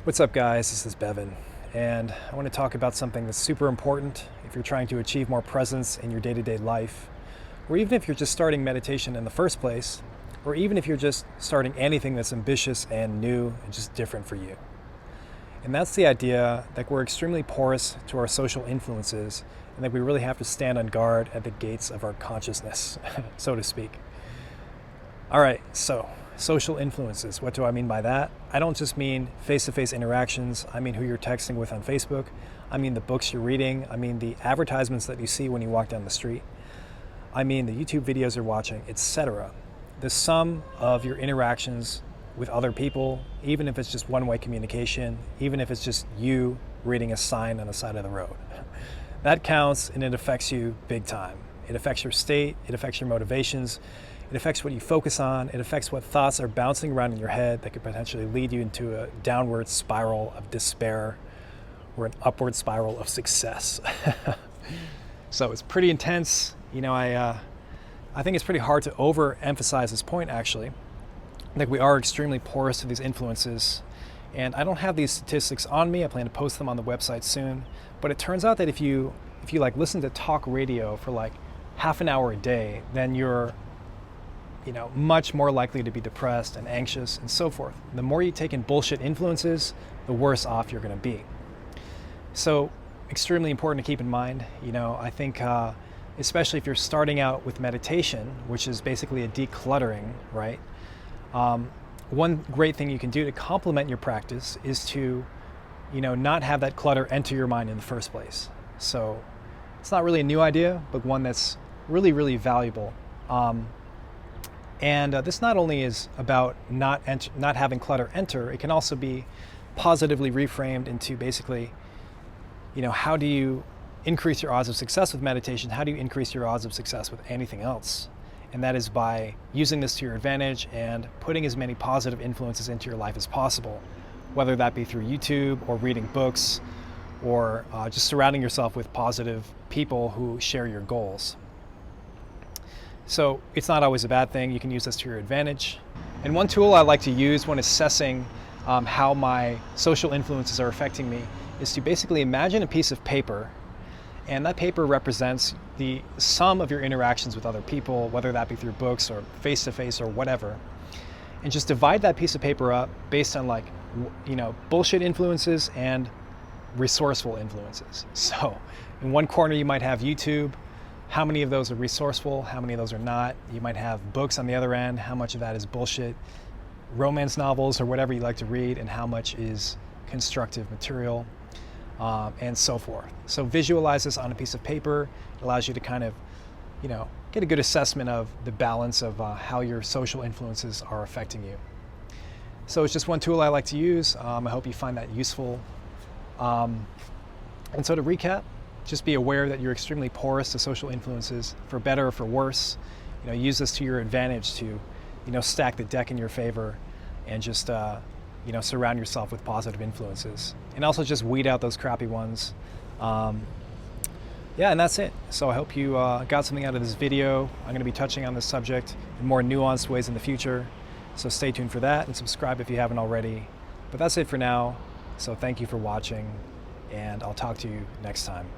What's up, guys? This is Bevan, and I want to talk about something that's super important if you're trying to achieve more presence in your day-to-day life, or even if you're just starting meditation in the first place, or even if you're just starting anything that's ambitious and new and just different for you. And that's the idea that we're extremely porous to our social influences and that we really have to stand on guard at the gates of our consciousness, so to speak. All right, so social influences. What do I mean by that? I don't just mean face-to-face interactions. I mean who you're texting with on Facebook. I mean the books you're reading. I mean the advertisements that you see when you walk down the street. I mean the YouTube videos you're watching, etc. The sum of your interactions with other people, even if it's just one-way communication, even if it's just you reading a sign on the side of the road. That counts, and it affects you big time. It affects your state, it affects your motivations, it affects what you focus on, it affects what thoughts are bouncing around in your head that could potentially lead you into a downward spiral of despair or an upward spiral of success. So it's pretty intense. I think it's pretty hard to overemphasize this point, actually. I think we are extremely porous to these influences, and I don't have these statistics on me. I plan to post them on the website soon, but it turns out that if you listen to talk radio for like half an hour a day, then you're much more likely to be depressed and anxious and so forth. The more you take in bullshit influences, the worse off you're going to be. So extremely important to keep in mind. I think especially if you're starting out with meditation, which is basically a decluttering, right? One great thing you can do to complement your practice is to, not have that clutter enter your mind in the first place. So it's not really a new idea, but one that's really, really valuable. And this not only is about not having clutter enter, it can also be positively reframed into basically, how do you increase your odds of success with meditation? How do you increase your odds of success with anything else? And that is by using this to your advantage and putting as many positive influences into your life as possible, whether that be through YouTube or reading books or just surrounding yourself with positive people who share your goals. So it's not always a bad thing. You can use this to your advantage. And one tool I like to use when assessing how my social influences are affecting me is to basically imagine a piece of paper, and that paper represents the sum of your interactions with other people, whether that be through books or face-to-face or whatever, and just divide that piece of paper up based on bullshit influences and resourceful influences. So in one corner you might have YouTube. How many of those are resourceful? How many of those are not? You might have books on the other end. How much of that is bullshit? Romance novels or whatever you like to read, and how much is constructive material, and so forth. So visualize this on a piece of paper. It allows you to kind of, get a good assessment of the balance of how your social influences are affecting you. So it's just one tool I like to use. I hope you find that useful. And so to recap, just be aware that you're extremely porous to social influences, for better or for worse. Use this to your advantage to, stack the deck in your favor, and just, surround yourself with positive influences. And also just weed out those crappy ones. And that's it. So I hope you got something out of this video. I'm going to be touching on this subject in more nuanced ways in the future. So stay tuned for that, and subscribe if you haven't already. But that's it for now. So thank you for watching, and I'll talk to you next time.